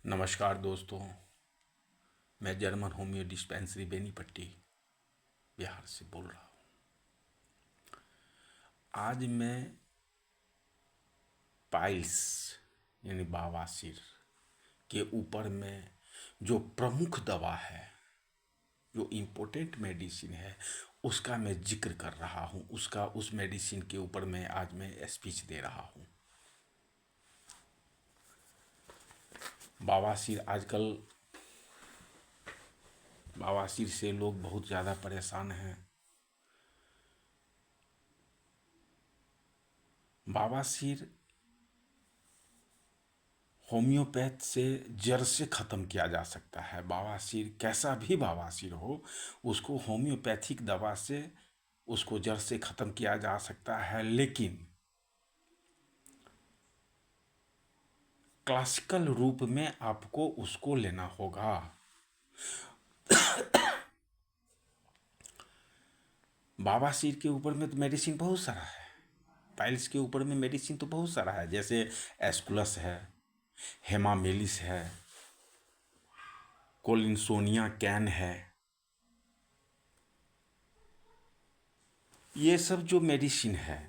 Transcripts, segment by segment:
नमस्कार दोस्तों। मैं German homeo dispensary Benipatti Bihar से बोल रहा हूँ। आज मैं पाइल्स यानी बवासीर के ऊपर में जो प्रमुख दवा है, जो इम्पोर्टेंट मेडिसिन है, उसका मैं जिक्र कर रहा हूँ। उस मेडिसिन के ऊपर मैं आज स्पीच दे रहा हूँ। बवासीर आजकल बवासीर से लोग बहुत ज़्यादा परेशान हैं। बवासीर होम्योपैथ से जड़ से ख़त्म किया जा सकता है। बवासीर कैसा भी बवासीर हो, उसको होम्योपैथिक दवा से उसको जड़ से ख़त्म किया जा सकता है, लेकिन क्लासिकल रूप में आपको उसको लेना होगा। बवासीर के ऊपर में तो मेडिसिन बहुत सारा है, पाइल्स के ऊपर में मेडिसिन तो बहुत सारा है, जैसे एस्कुलस है, हेमामेलिस है, कोलिनसोनिया कैन है। ये सब जो मेडिसिन है,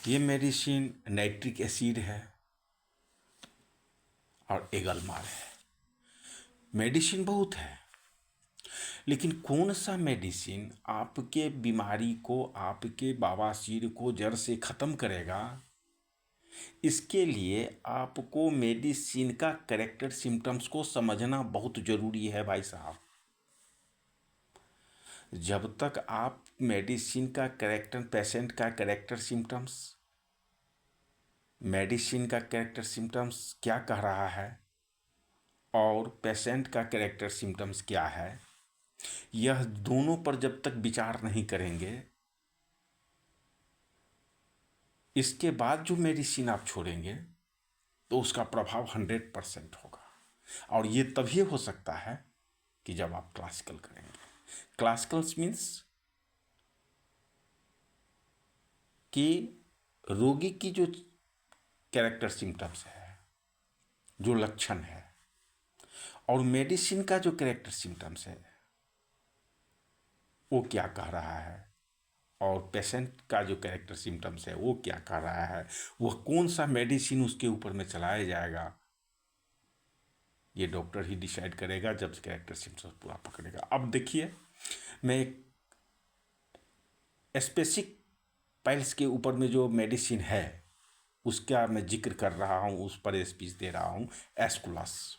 ये मेडिसिन नाइट्रिक एसिड है और एगलमार है। मेडिसिन बहुत है, लेकिन कौन सा मेडिसिन आपके बीमारी को, आपके बवासीर को जड़ से ख़त्म करेगा, इसके लिए आपको मेडिसिन का कैरेक्टर सिम्टम्स को समझना बहुत ज़रूरी है भाई साहब। जब तक आप मेडिसिन का कैरेक्टर, पेशेंट का कैरेक्टर सिम्टम्स, मेडिसिन का कैरेक्टर सिम्टम्स क्या कह रहा है और पेशेंट का कैरेक्टर सिम्टम्स क्या है, यह दोनों पर जब तक विचार नहीं करेंगे, इसके बाद जो मेडिसिन आप छोड़ेंगे तो उसका प्रभाव 100% होगा। और ये तभी हो सकता है कि जब आप क्लासिकल करेंगे। क्लासिकल मीन्स कि रोगी की जो कैरेक्टर सिम्टम्स है, जो लक्षण है, और मेडिसिन का जो कैरेक्टर सिम्टम्स है, वो क्या कह रहा है, और पेशेंट का जो कैरेक्टर सिम्टम्स है वो क्या कह रहा है, वह कौन सा मेडिसिन उसके ऊपर में चलाया जाएगा, ये डॉक्टर ही डिसाइड करेगा जब कैरेक्टर सिम्टम्स पूरा पकड़ेगा। अब देखिए, मैं एक स्पेसिफिक पाइल्स के ऊपर में जो मेडिसिन है उसका मैं जिक्र कर रहा हूँ, उस पर स्पीच दे रहा हूँ। एस्कुलस,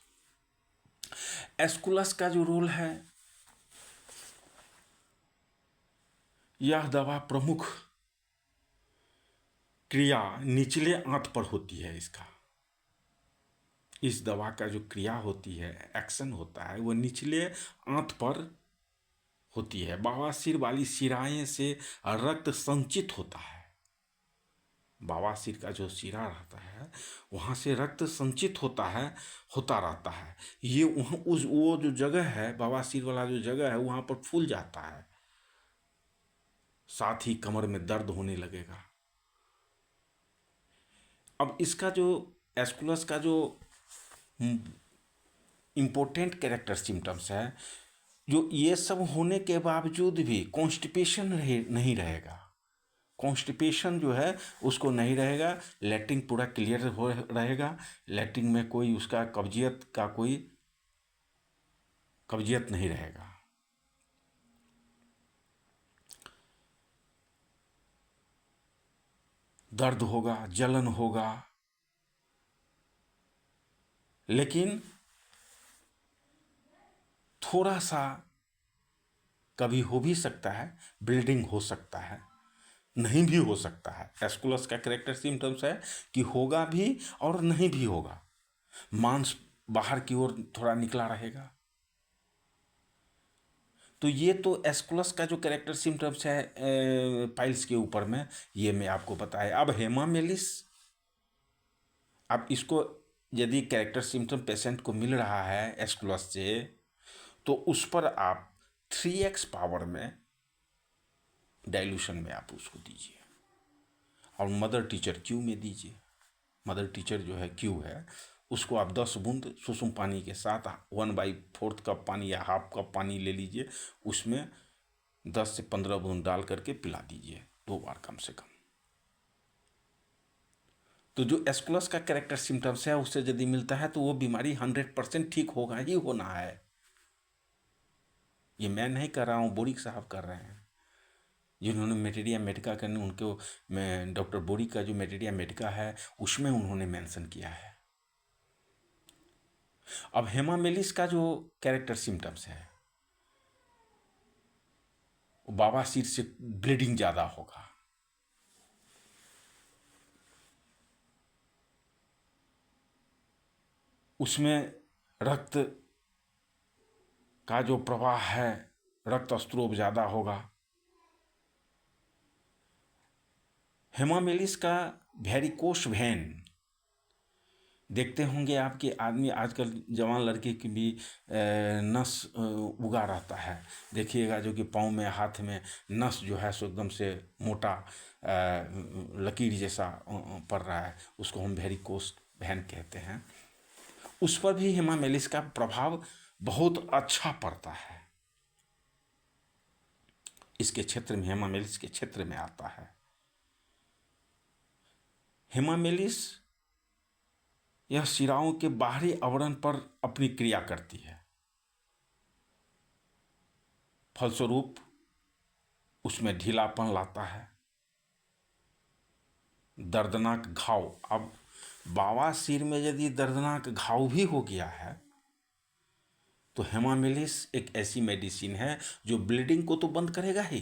एस्कुलस का जो रोल है, यह दवा प्रमुख क्रिया निचले आंत पर होती है। इस दवा का जो क्रिया होती है, एक्शन होता है, वो निचले आंत पर होती है। बवासीर वाली शिराएं से रक्त संचित होता है। बवासीर का जो शिरा रहता है वहाँ से रक्त संचित होता है, होता रहता है। ये वहाँ वो जो जगह है, बवासीर वाला जो जगह है, वहाँ पर फूल जाता है, साथ ही कमर में दर्द होने लगेगा। अब इसका जो एस्कुलस का जो इम्पोर्टेंट कैरेक्टर सिम्टम्स है, जो ये सब होने के बावजूद भी कॉन्स्टिपेशन नहीं रहेगा। कॉन्स्टिपेशन जो है उसको नहीं रहेगा, लैट्रिन पूरा क्लियर हो रहेगा, लैट्रिन में कोई उसका कब्जियत नहीं रहेगा। दर्द होगा, जलन होगा, लेकिन थोड़ा सा कभी हो भी सकता है, ब्लीडिंग हो सकता है, नहीं भी हो सकता है। एस्कुलस का कैरेक्टर सिम्टम्स है कि होगा भी और नहीं भी होगा। मांस बाहर की ओर थोड़ा निकला रहेगा। तो ये तो एस्कुलस का जो कैरेक्टर सिम्टम्स है पाइल्स के ऊपर में, ये मैं आपको बताया। अब हेमामेलिस, अब इसको यदि कैरेक्टर सिम्टम पेशेंट को मिल रहा है एस्कुलस से, तो उस पर आप 3x पावर में डाइल्यूशन में आप उसको दीजिए, और मदर टीचर क्यू में दीजिए। मदर टीचर जो है क्यू है, उसको आप 10 बूंद सुसुम पानी के साथ 1/4 कप पानी या हाफ कप पानी ले लीजिए, उसमें 10 से 15 बूंद डाल करके पिला दीजिए 2 बार कम से कम। तो जो एस्कुलस का कैरेक्टर सिम्टम्स है उससे यदि मिलता है तो वो बीमारी 100% ठीक होगा ही होना है। ये मैं नहीं कर रहा हूँ, बोरिक साहब कर रहे हैं, जिन्होंने मेटेरिया मेडिका करने, उनको मैं डॉक्टर बोरिक का जो मेटेरिया मेडिका है उसमें उन्होंने मेंशन किया है। अब हेमामेलिस का जो कैरेक्टर सिम्टम्स है, बवासीर से ब्लीडिंग ज़्यादा होगा, उसमें रक्त का जो प्रवाह है, रक्त स्त्रोत ज़्यादा होगा। हेमामेलिस का वेरिकोस वेन देखते होंगे आपके आदमी, आजकल जवान लड़के की भी नस उगा रहता है, देखिएगा जो कि पाँव में हाथ में नस जो है सो एकदम से मोटा लकीर जैसा पड़ रहा है, उसको हम वेरिकोस वेन कहते हैं। उस पर भी हेमामेलिस का प्रभाव बहुत अच्छा पड़ता है, इसके क्षेत्र में, हेमामेलिस के क्षेत्र में आता है। हेमामेलिस यह शिराओं के बाहरी आवरण पर अपनी क्रिया करती है, फलस्वरूप उसमें ढीलापन लाता है, दर्दनाक घाव। अब बवासीर में यदि दर्दनाक घाव भी हो गया है तो हेमामेलिस एक ऐसी मेडिसिन है जो ब्लीडिंग को तो बंद करेगा ही,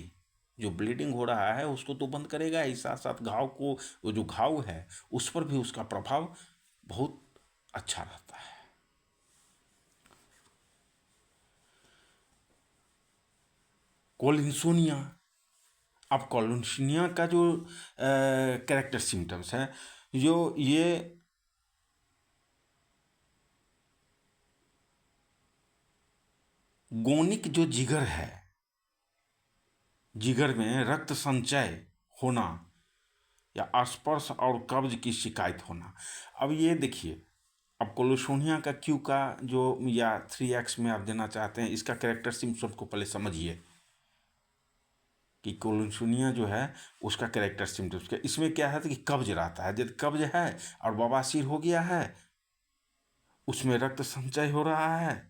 जो ब्लीडिंग हो रहा है उसको तो बंद करेगा ही, साथ साथ घाव को, वो जो घाव है उस पर भी उसका प्रभाव बहुत अच्छा रहता है। कोलिन्सोनिया, अब कोलिन्सोनिया का जो कैरेक्टर सिम्टम्स है, जो ये गोनिक जो जिगर है, जिगर में रक्त संचय होना या स्पर्श और कब्ज की शिकायत होना। अब ये देखिए, अब कोलिन्सोनिया का क्यू का जो या 3X में आप देना चाहते हैं, इसका कैरेक्टर सिम्टम्स को पहले समझिए कि कोलिन्सोनिया जो है उसका कैरेक्टर सिम्टम्स क्या। इसमें क्या है कि कब्ज रहता है, यदि कब्ज है और बवासीर हो गया है, उसमें रक्त संचय हो रहा है,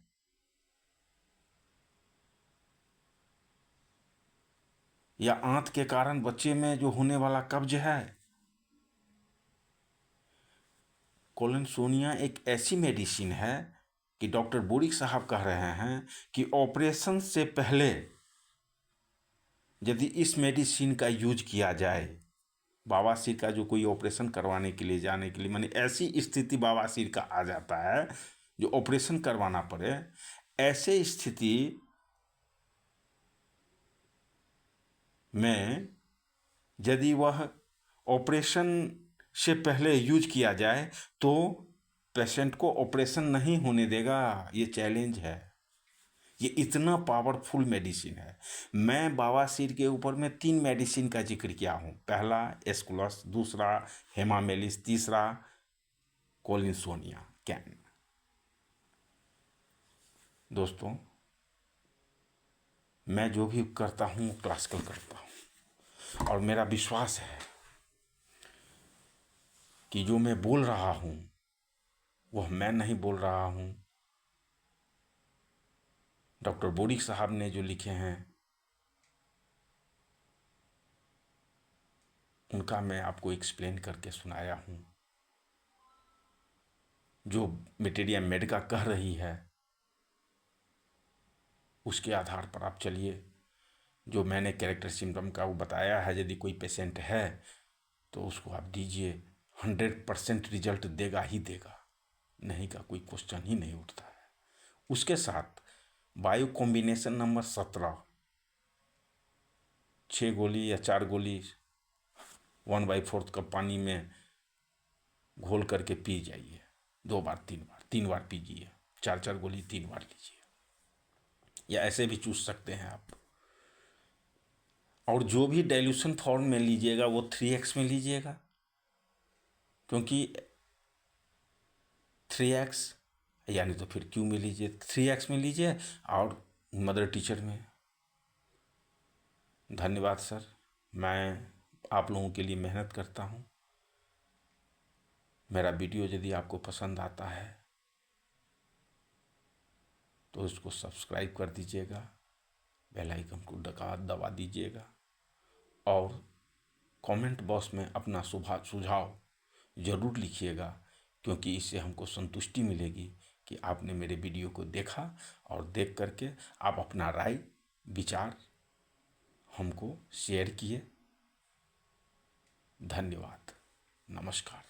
या आंत के कारण बच्चे में जो होने वाला कब्ज है। कोलिन्सोनिया एक ऐसी मेडिसिन है कि डॉक्टर बोरिक साहब कह रहे हैं कि ऑपरेशन से पहले यदि इस मेडिसिन का यूज किया जाए, बवासीर का जो कोई ऑपरेशन करवाने के लिए जाने के लिए, माने ऐसी स्थिति बवासीर का आ जाता है जो ऑपरेशन करवाना पड़े, ऐसे स्थिति में यदि वह ऑपरेशन से पहले यूज किया जाए तो पेशेंट को ऑपरेशन नहीं होने देगा। ये चैलेंज है, ये इतना पावरफुल मेडिसिन है। मैं बवासीर के ऊपर में 3 मेडिसिन का जिक्र किया हूँ, पहला एस्कुलस, दूसरा हेमामेलिस, तीसरा कोलिन्सोनिया कैन। दोस्तों, मैं जो भी करता हूँ क्लासिकल करता हूँ, और मेरा विश्वास है कि जो मैं बोल रहा हूँ वह मैं नहीं बोल रहा हूँ, डॉक्टर बोरिक साहब ने जो लिखे हैं उनका मैं आपको एक्सप्लेन करके सुनाया हूँ। जो मेटेरिया मेडिका कह रही है उसके आधार पर आप चलिए। जो मैंने कैरेक्टर सिम्टम का वो बताया है, यदि कोई पेशेंट है तो उसको आप दीजिए, 100% रिजल्ट देगा ही देगा, नहीं का कोई क्वेश्चन ही नहीं उठता है। उसके साथ बायो कॉम्बिनेशन नंबर 17, 6 गोली या 4 गोली 1/4 कप पानी में घोल करके पी जाइए, 2 बार 3 बार पीजिए, 4 गोली 3 बार लीजिए, या ऐसे भी चूस सकते हैं आप। और जो भी डाइल्यूशन फॉर्म में लीजिएगा वो 3X में लीजिएगा, क्योंकि 3x, यानी तो फिर क्यू में लीजिए, 3x में लीजिए और मदर टीचर में। धन्यवाद सर, मैं आप लोगों के लिए मेहनत करता हूँ। मेरा वीडियो यदि आपको पसंद आता है तो इसको सब्सक्राइब कर दीजिएगा, बेल आइकन को दबा दीजिएगा और कमेंट बॉक्स में अपना सुझाव ज़रूर लिखिएगा, क्योंकि इससे हमको संतुष्टि मिलेगी कि आपने मेरे वीडियो को देखा और देख करके आप अपना राय विचार हमको शेयर किए। धन्यवाद, नमस्कार।